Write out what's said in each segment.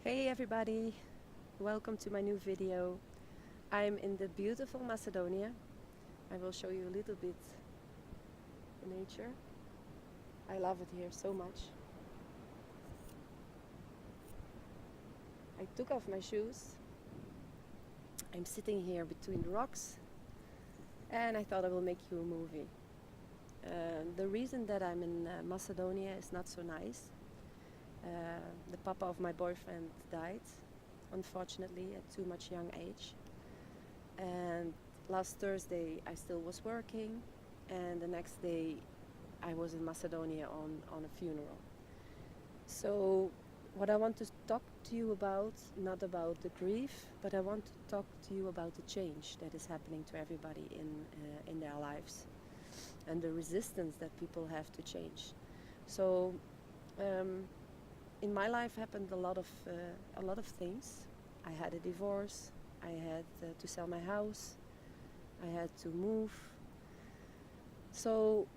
Hey everybody, welcome to my new video. I'm in the beautiful Macedonia. I will show you a little bit the nature. I love it here so much. I took off my shoes. I'm sitting here between the rocks and I thought I will make you a movie. The reason that I'm in Macedonia is not so nice. The papa of my boyfriend died, unfortunately, at too much young age. And last Thursday I still was working, and the next day I was in Macedonia on a funeral. So what I want to talk to you about, not about the grief, but I want to talk to you about the change that is happening to everybody in their lives, and the resistance that people have to change. So in my life happened a lot of things. I had a divorce. I had to sell my house. I had to move. So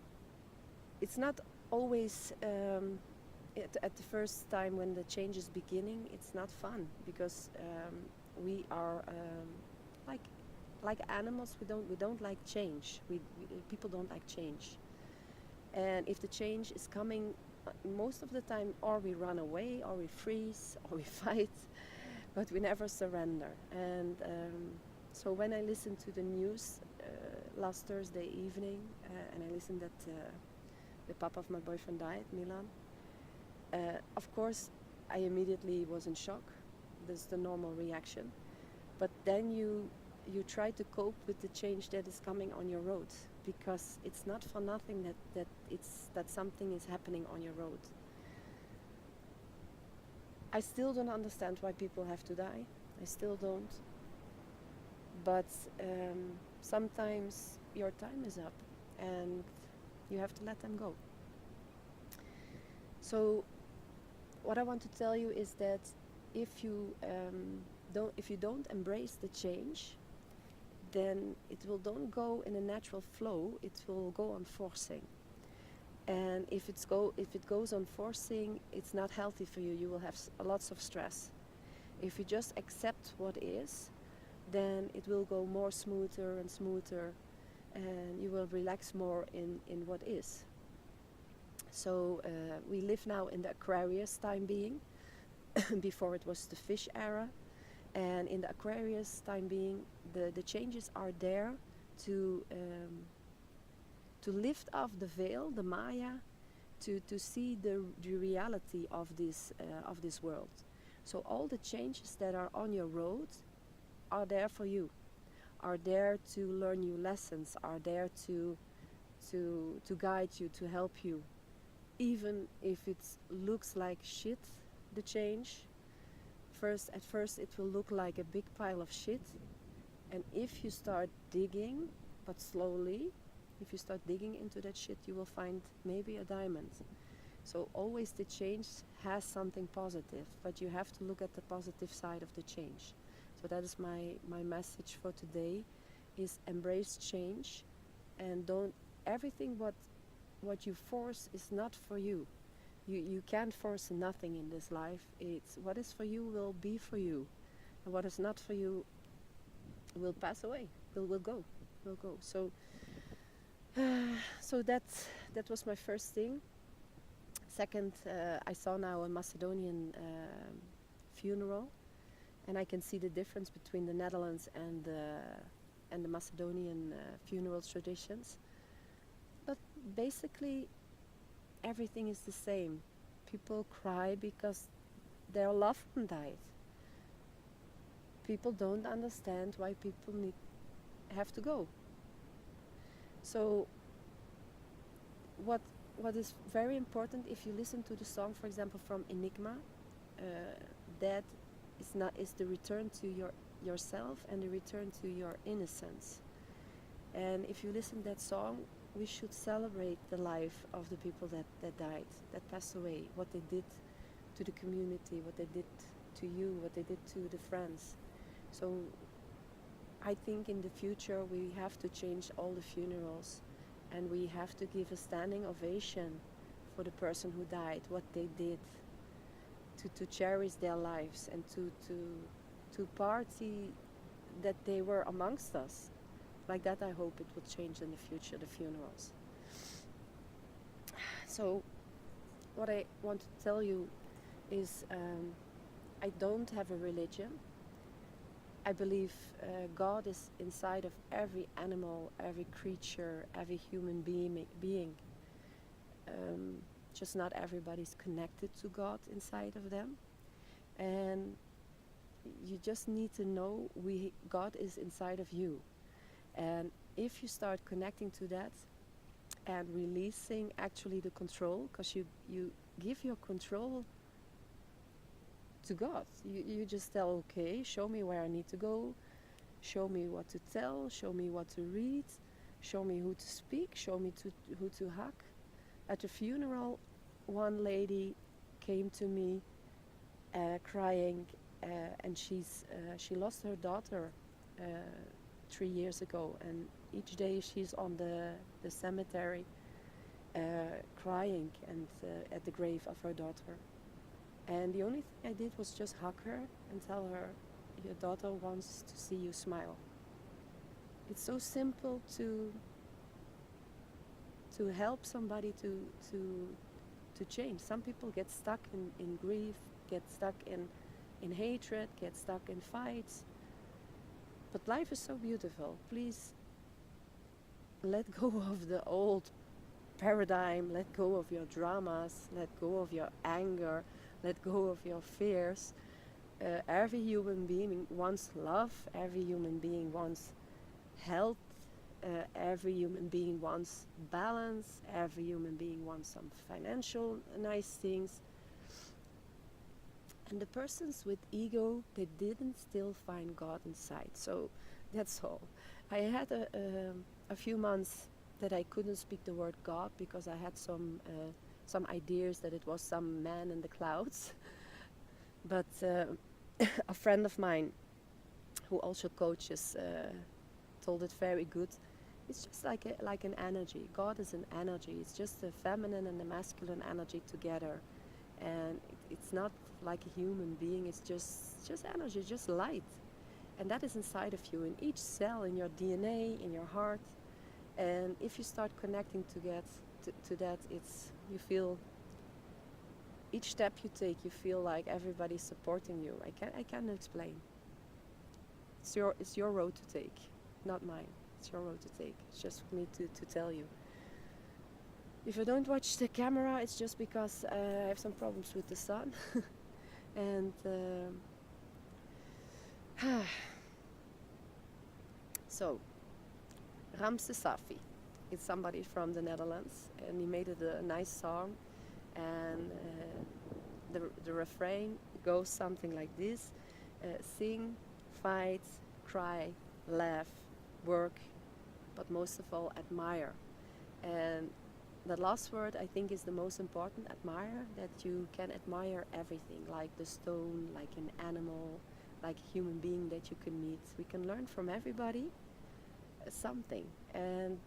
it's not always at the first time when the change is beginning. It's not fun because we are like animals. We don't like change. People don't like change. And if the change is coming, most of the time, or we run away, or we freeze, or we fight, but we never surrender. And so when I listened to the news last Thursday evening, and I listened that the papa of my boyfriend died, Milan, of course I immediately was in shock. That's the normal reaction. But then you try to cope with the change that is coming on your road, because it's not for nothing that something is happening on your road. I still don't understand why people have to die. I still don't. But sometimes your time is up and you have to let them go. So what I want to tell you is that if you don't embrace the change, then it will don't go in a natural flow. It will go on forcing. And if it goes on forcing, it's not healthy for you. You will have lots of stress. If you just accept what is, then it will go more smoother and smoother, and you will relax more in what is. So we live now in the Aquarius time being. Before it was the fish era. And in the Aquarius time being, the changes are there to lift off the veil, the Maya, to see the reality of this world. So all the changes that are on your road are there for you, are there to learn new lessons, are there to guide you, to help you. Even if it looks like shit, the change, at first it will look like a big pile of shit, and if you start digging, but slowly, if you start digging into that shit, you will find maybe a diamond. So always the change has something positive, but you have to look at the positive side of the change. So that is my message for today, is embrace change, and don't, everything what you force is not for you. You can't force nothing in this life. It's what is for you will be for you, and what is not for you will pass away, will go. So so that was my first thing. Second, I saw now a Macedonian funeral, and I can see the difference between the Netherlands and the Macedonian funeral traditions. But basically everything is the same. People cry because their loved one died. People don't understand why people have to go. So what is very important, if you listen to the song, for example, from Enigma, that is the return to yourself and the return to your innocence. And if you listen to that song, we should celebrate the life of the people that died, that passed away, what they did to the community, what they did to you, what they did to the friends. So I think in the future we have to change all the funerals, and we have to give a standing ovation for the person who died, what they did to cherish their lives and to party that they were amongst us. Like that, I hope it will change in the future, the funerals. So what I want to tell you is I don't have a religion. I believe God is inside of every animal, every creature, every human being. Just not everybody's connected to God inside of them. And you just need to know God is inside of you. And if you start connecting to that and releasing actually the control, because you give your control to God. You just tell, okay, show me where I need to go, show me what to tell, show me what to read, show me who to speak, show me who to hug. At the funeral, one lady came to me crying, and she lost her daughter 3 years ago, and each day she's on the cemetery crying and at the grave of her daughter. And the only thing I did was just hug her and tell her, your daughter wants to see you smile. It's so simple to help somebody to change. Some people get stuck in grief, get stuck in hatred, get stuck in fights. But life is so beautiful. Please let go of the old paradigm, let go of your dramas, let go of your anger, let go of your fears. Every human being wants love, every human being wants health, every human being wants balance, every human being wants some financial nice things. And the persons with ego, they didn't still find God inside. So that's all. I had a few months that I couldn't speak the word God because I had some ideas that it was some man in the clouds. But a friend of mine who also coaches told it very good. It's just like an energy. God is an energy. It's just the feminine and the masculine energy together. And it's not like a human being. It's just energy, just light. And that is inside of you, in each cell, in your DNA, in your heart. And if you start connecting to that, you feel, each step you take, you feel like everybody's supporting you. I can't explain. It's your road to take, not mine. It's your road to take. It's just for me to tell you. If I don't watch the camera, it's just because I have some problems with the sun. And so, Ramse Safi, it's somebody from the Netherlands, and he made it a nice song. And the refrain goes something like this: sing, fight, cry, laugh, work, but most of all admire. And the last word I think is the most important, admire, that you can admire everything, like the stone, like an animal, like a human being that you can meet. We can learn from everybody something. And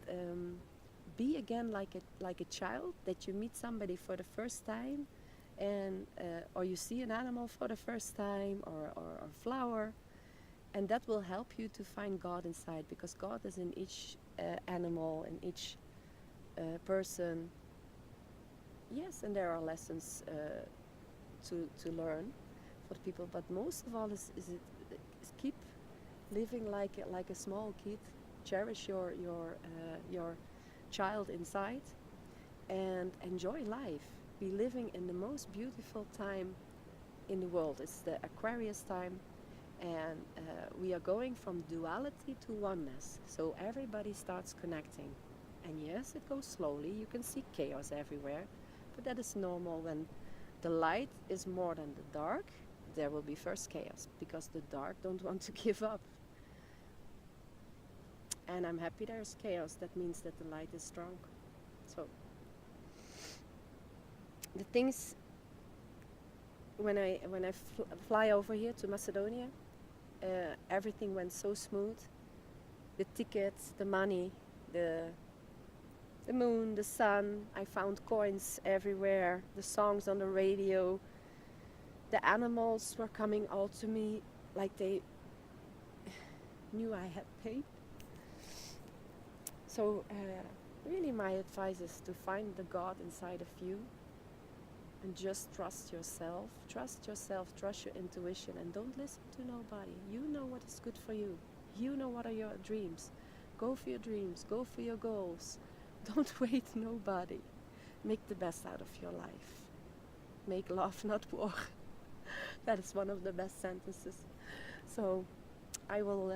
be again like a child, that you meet somebody for the first time, and or you see an animal for the first time, or a flower, and that will help you to find God inside, because God is in each animal, in each person. Yes, and there are lessons to learn for the people, but most of all is keep living like a small kid. Cherish your child inside and enjoy life. Be living in the most beautiful time in the world. It's the Aquarius time, and we are going from duality to oneness. So everybody starts connecting. And yes, it goes slowly. You can see chaos everywhere, but that is normal. When the light is more than the dark, there will be first chaos, because the dark don't want to give up. And I'm happy there's chaos. That means that the light is strong. So the things, when I fly over here to Macedonia, everything went so smooth. The tickets, the money, the moon, the sun. I found coins everywhere. The songs on the radio, The animals were coming out to me like they knew I had paid. So really my advice is to find the God inside of you and just trust yourself. Trust yourself, trust your intuition, and don't listen to nobody. You know what is good for you. You know what are your dreams. Go for your dreams, go for your goals. Don't wait nobody. Make the best out of your life. Make love, not war. That is one of the best sentences. So I will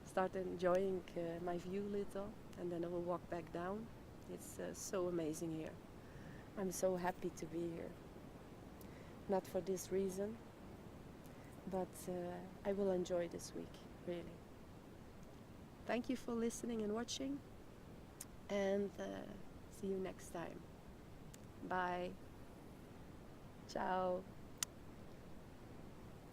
start enjoying my view little, and then I will walk back down. It's so amazing here. I'm so happy to be here. Not for this reason, but I will enjoy this week, really. Thank you for listening and watching, and see you next time. Bye. Ciao.